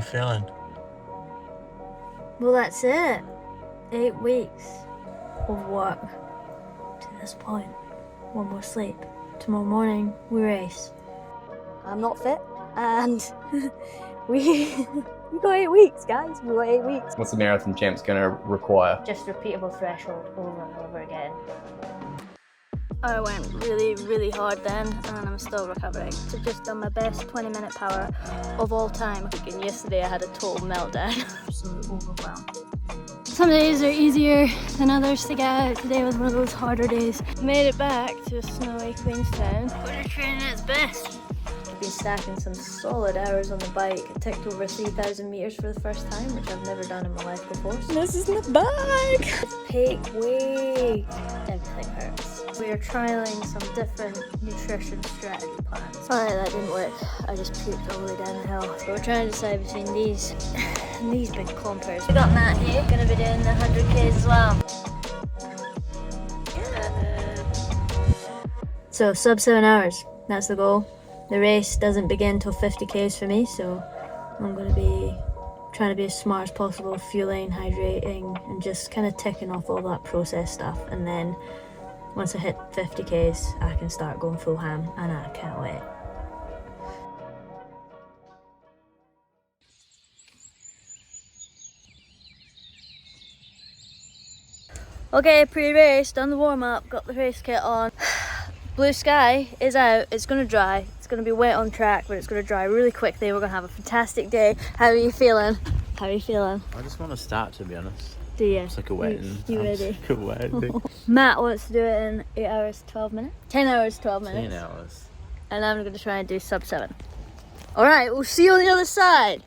you feeling? Well, that's it. 8 weeks of work to this point. One more sleep. Tomorrow morning, we race. I'm not fit, and we got 8 weeks, guys. We got 8 weeks. What's the marathon champ's gonna require? Just repeatable threshold over and over again. I went really, really hard then, and I'm still recovering. So just done my best 20-minute power of all time. And yesterday I had a total meltdown. Absolutely overwhelmed. Some days are easier than others to get out. Today was one of those harder days. Made it back to snowy Queenstown. Winter training at its best. I've been stacking some solid hours on the bike. I ticked over 3,000 meters for the first time, which I've never done in my life before. This is the bag! It's peak week. Everything hurts. We are trialling some different nutrition strategy plans. Alright, that didn't work. I just puked all the way down the hill. So we're trying to decide between these and these big clumpers. We got Matt here, gonna be doing the 100Ks as well. So sub 7 hours, that's the goal. The race doesn't begin till 50Ks for me, so I'm gonna be trying to be as smart as possible, fueling, hydrating, and just kind of ticking off all that process stuff. And then once I hit 50Ks, I can start going full ham, and I can't wait. Okay, pre-race, done the warm-up, got the race kit on. Blue sky is out, it's gonna dry. It's gonna be wet on track, but it's gonna dry really quickly. We're gonna have a fantastic day. How are you feeling? How are you feeling? I just want to start, to be honest. Do you? It's like a wedding. You ready? It's like a wedding. Matt wants to do it in 8 hours, 12 minutes? 10 hours, 12 minutes. 10 hours. And I'm gonna try and do sub 7. All right, we'll see you on the other side.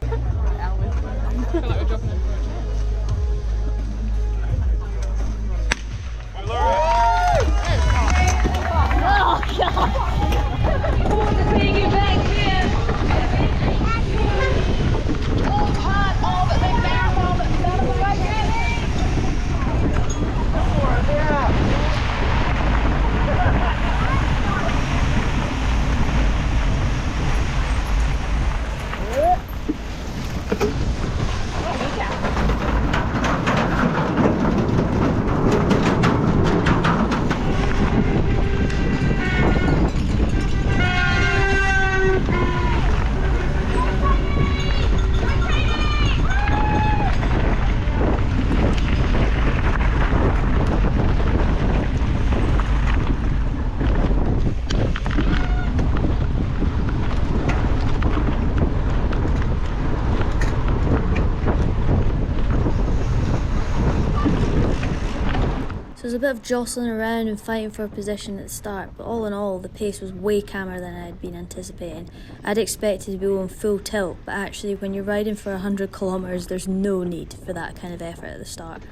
So there was a bit of jostling around and fighting for a position at the start, but all in all, the pace was way calmer than I had been anticipating. I'd expected to be on full tilt, but actually when you're riding for 100 kilometres, there's no need for that kind of effort at the start.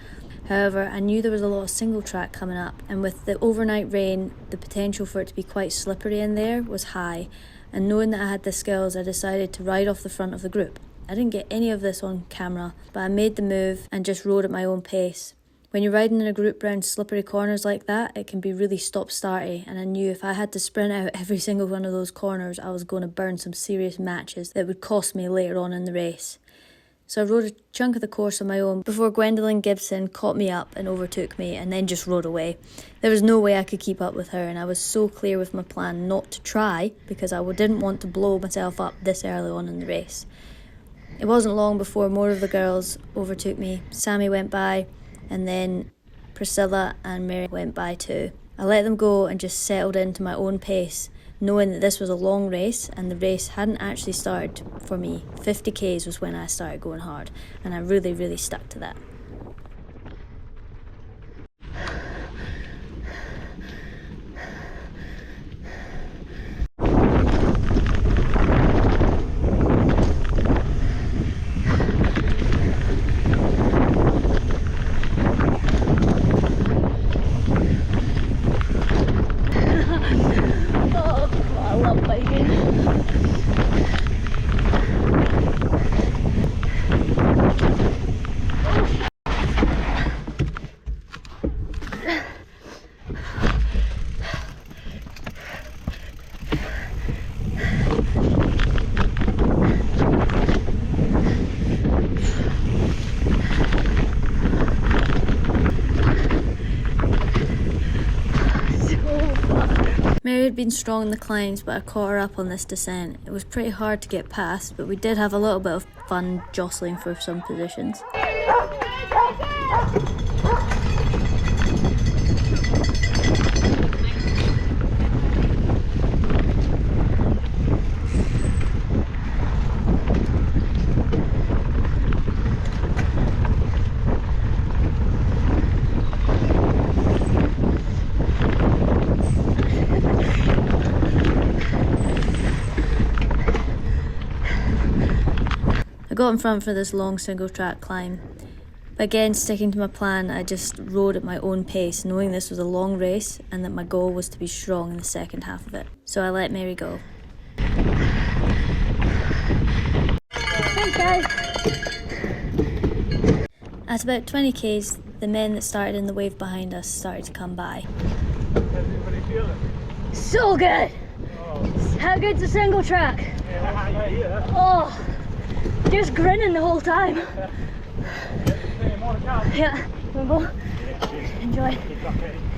However, I knew there was a lot of single track coming up, and with the overnight rain, the potential for it to be quite slippery in there was high, and knowing that I had the skills, I decided to ride off the front of the group. I didn't get any of this on camera, but I made the move and just rode at my own pace. When you're riding in a group round slippery corners like that, it can be really stop-starty, and I knew if I had to sprint out every single one of those corners, I was going to burn some serious matches that would cost me later on in the race. So I rode a chunk of the course on my own before Gwendolyn Gibson caught me up and overtook me and then just rode away. There was no way I could keep up with her, and I was so clear with my plan not to try because I didn't want to blow myself up this early on in the race. It wasn't long before more of the girls overtook me. Sammy went by, and then Priscilla and Mary went by too. I let them go and just settled into my own pace, knowing that this was a long race and the race hadn't actually started for me. 50Ks was when I started going hard, and I really, really stuck to that. had been strong in the climbs, but I caught her up on this descent. It was pretty hard to get past, but we did have a little bit of fun jostling for some positions. I got in front for this long single track climb. But again, sticking to my plan, I just rode at my own pace, knowing this was a long race and that my goal was to be strong in the second half of it. So I let Mary go. Thanks guys! At about 20 k's, the men that started in the wave behind us started to come by. How's everybody feeling? So good! How good's the single track? Yeah. Oh! Just grinning the whole time. Yeah, Wimble. Enjoy.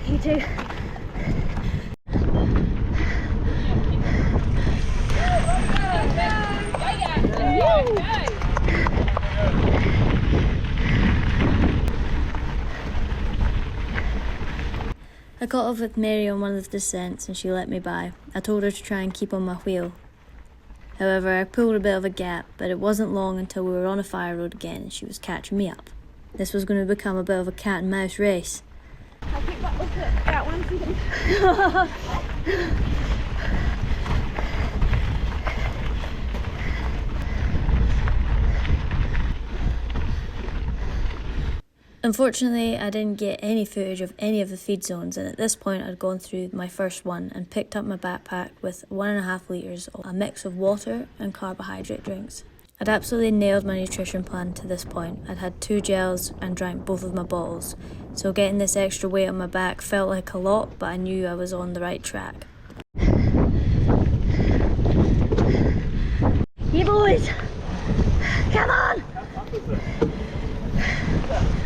You too. I got off with Mary on one of the descents and she let me by. I told her to try and keep on my wheel. However, I pulled a bit of a gap, but it wasn't long until we were on a fire road again and she was catching me up. This was going to become a bit of a cat and mouse race. I'll take that look at that one for you. Unfortunately, I didn't get any footage of any of the feed zones, and at this point I'd gone through my first one and picked up my backpack with 1.5 litres of a mix of water and carbohydrate drinks. I'd absolutely nailed my nutrition plan to this point. I'd had 2 gels and drank both of my bottles, so getting this extra weight on my back felt like a lot, but I knew I was on the right track. You boys! Come on!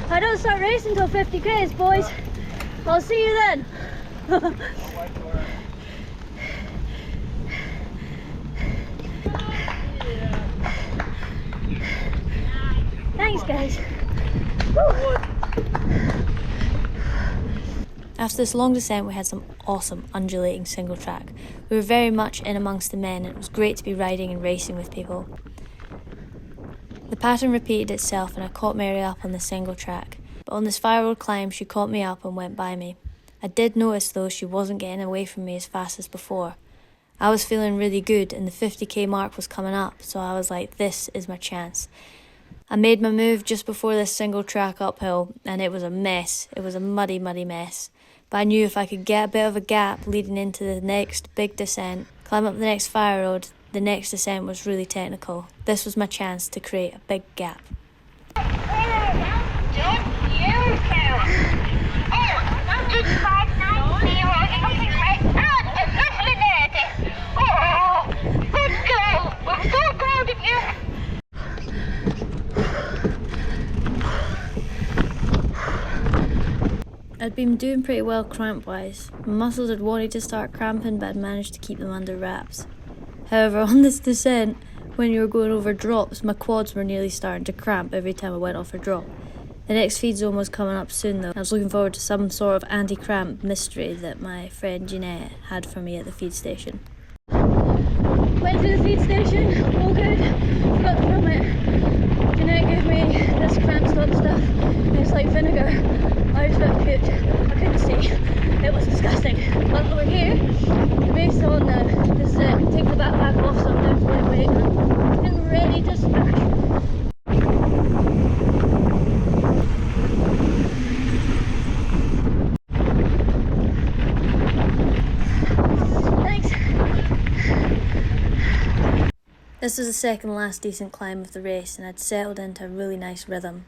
I don't start racing till 50 k's, boys. I'll see you then. Thanks, guys. Woo. After this long descent, we had some awesome undulating single track. We were very much in amongst the men, and it was great to be riding and racing with people. The pattern repeated itself and I caught Mary up on the single track, but on this fire road climb she caught me up and went by me. I did notice though she wasn't getting away from me as fast as before. I was feeling really good and the 50k mark was coming up, so I was like, this is my chance. I made my move just before this single track uphill and it was a mess. It was a muddy mess. But I knew if I could get a bit of a gap leading into the next big descent, climb up the next fire road, the next descent was really technical. This was my chance to create a big gap. I'd been doing pretty well cramp-wise. My muscles had wanted to start cramping, but I'd managed to keep them under wraps. However, on this descent, when you were going over drops, my quads were nearly starting to cramp every time I went off a drop. The next feed zone was coming up soon though. I was looking forward to some sort of anti-cramp mystery that my friend Jeanette had for me at the feed station. Went to the feed station, all good. Forgot to film it. Jeanette gave me this cramp stop stuff. It's like vinegar. I just got puked. I couldn't see. It was disgusting. But we're here, based on this take the backpack off, so I'm down to lightweight and ready to smash. Thanks. This was the second last decent climb of the race and I'd settled into a really nice rhythm.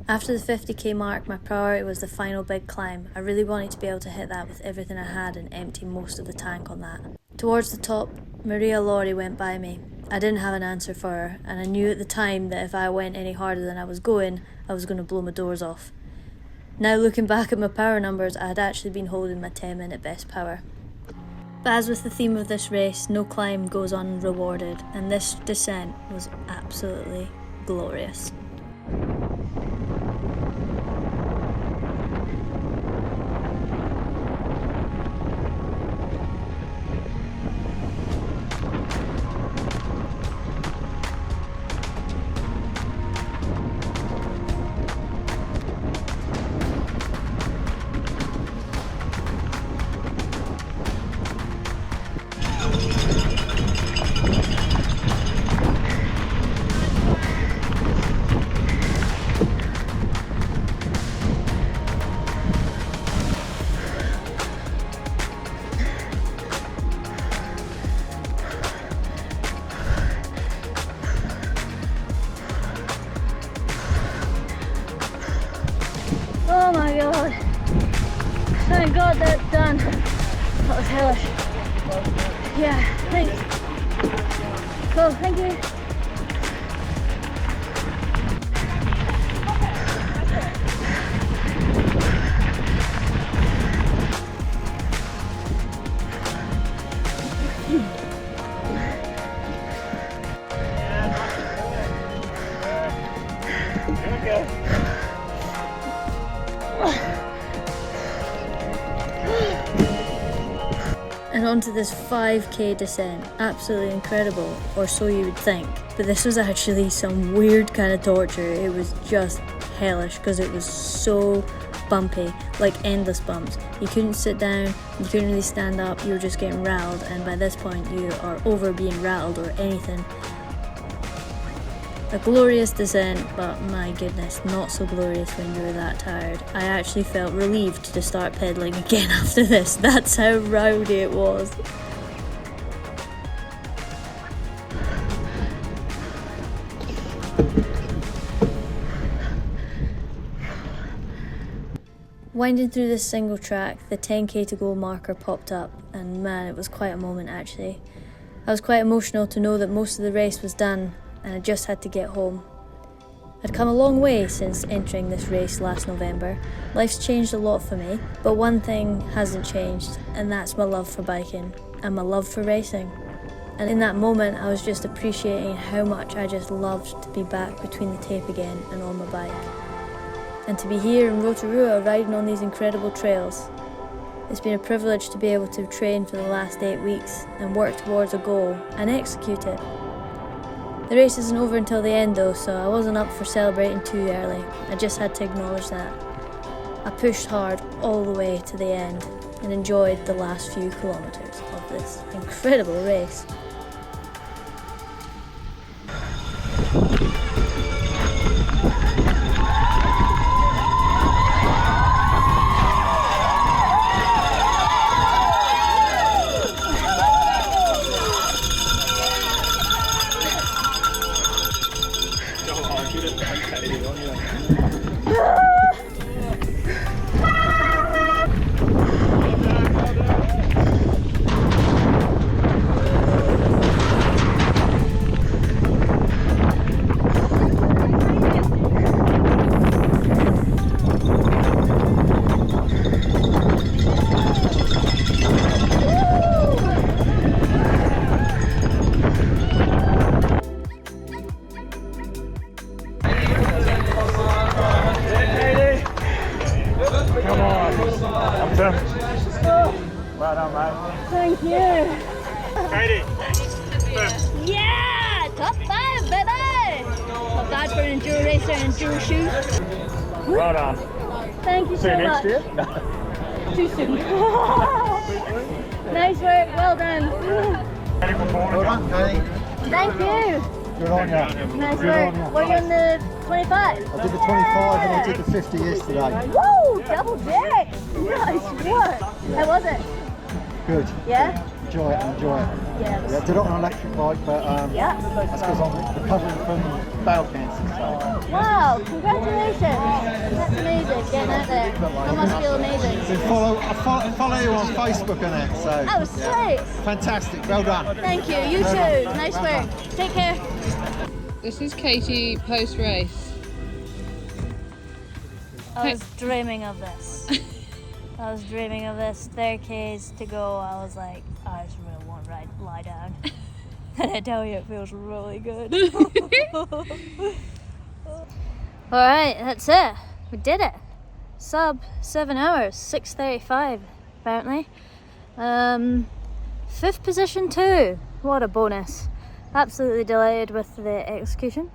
After the 50k mark, my priority was the final big climb. I really wanted to be able to hit that with everything I had and empty most of the tank on that. Towards the top, Maria Laurie went by me. I didn't have an answer for her, and I knew at the time that if I went any harder than I was going to blow my doors off. Now looking back at my power numbers, I had actually been holding my 10-minute best power. But as with the theme of this race, no climb goes unrewarded, and this descent was absolutely glorious. Oh my god. Thank god that's done. That was hellish. Yeah, thanks. Cool, thank you. And onto this 5k descent, absolutely incredible, or so you would think. But this was actually some weird kind of torture. It was just hellish because it was so bumpy, like endless bumps. You couldn't sit down, you couldn't really stand up, you were just getting rattled, and by this point you are over being rattled or anything. A glorious descent, but my goodness, not so glorious when you were that tired. I actually felt relieved to start pedaling again after this. That's how rowdy it was. Winding through this single track, the 10k to go marker popped up, and man, it was quite a moment actually. I was quite emotional to know that most of the race was done, and I just had to get home. I'd come a long way since entering this race last November. Life's changed a lot for me, but one thing hasn't changed, and that's my love for biking and my love for racing. And in that moment, I was just appreciating how much I just loved to be back between the tape again and on my bike. And to be here in Rotorua riding on these incredible trails. It's been a privilege to be able to train for the last 8 weeks and work towards a goal and execute it. The race isn't over until the end though, so I wasn't up for celebrating too early. I just had to acknowledge that. I pushed hard all the way to the end and enjoyed the last few kilometres of this incredible race. Well done, mate. Thank you. Katie. Yeah, top 5, baby. Not bad for an enduro racer and enduro shoes. Well done. Thank you See so you much. next year. Too soon. Nice work, well done. Well done, Katie. Thank you. Good on you. Nice Good work. on you. Were you on the 25? I did the 25 and I did the 50 yesterday. Woo! Double dick! Nice work. How was it? Good. Yeah? Enjoy it, enjoy it. Yeah. Yeah, I did it on an electric bike, but Yeah. that's because I'm recovering from bowel cancer. So. Wow, congratulations. That's amazing, getting out there. That must feel amazing. I follow you on Facebook and it, so. Oh, sweet. Fantastic, well done. Thank you, you too. Nice work. Take care. This is Katie post-race. I was dreaming of this. I was dreaming of this. 30k's to go. I was like, I I just really want to lie down. And I tell you, it feels really good. Alright, that's it. We did it. Sub 7 hours, 6:35 apparently. 5th position too. What a bonus. Absolutely delighted with the execution.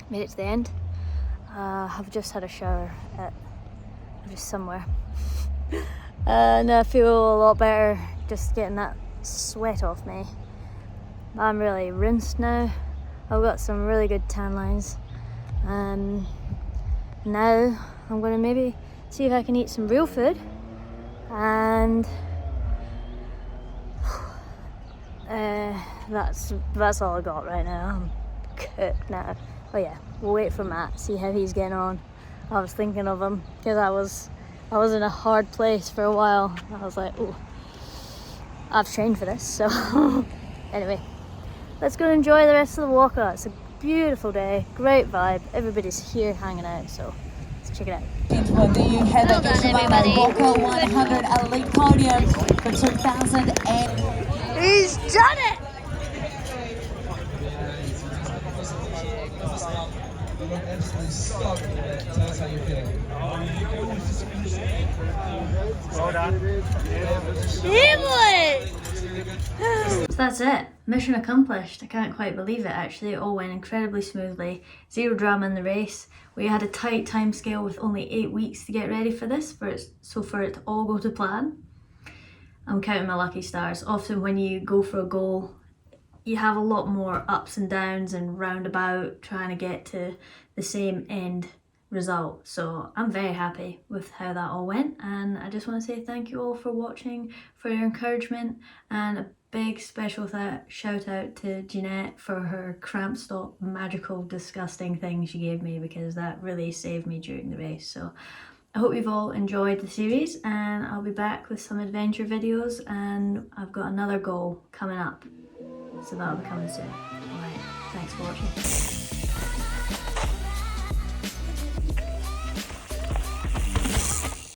Made it to the end. I've just had a shower at just somewhere. And I feel a lot better just getting that sweat off me. I'm really rinsed now. I've got some really good tan lines. Now I'm going to maybe see if I can eat some real food, and that's all I got right now. I'm cooked now. Oh yeah, we'll wait for Matt, see how he's getting on. I was thinking of him because I was in a hard place for a while. I was like, oh, I've trained for this. So anyway, let's go enjoy the rest of the walkout. It's a beautiful day, great vibe. Everybody's here hanging out, so let's check it out. Well done, everybody. Walkout 100 Elite Podium for 2008. He's done it! Well done. So that's it. Mission accomplished. I can't quite believe it actually. It all went incredibly smoothly. Zero drama in the race. We had a tight time scale with only 8 weeks to get ready for this, for it to all go to plan. I'm counting my lucky stars. Often when you go for a goal, you have a lot more ups and downs and roundabout trying to get to the same end result. So I'm very happy with how that all went, and I just want to say thank you all for watching, for your encouragement, and a big special shout out to Jeanette for her cramp stop magical disgusting thing she gave me, because that really saved me during the race. So I hope you've all enjoyed the series, and I'll be back with some adventure videos, and I've got another goal coming up, so that'll be coming soon. Alright, thanks for watching.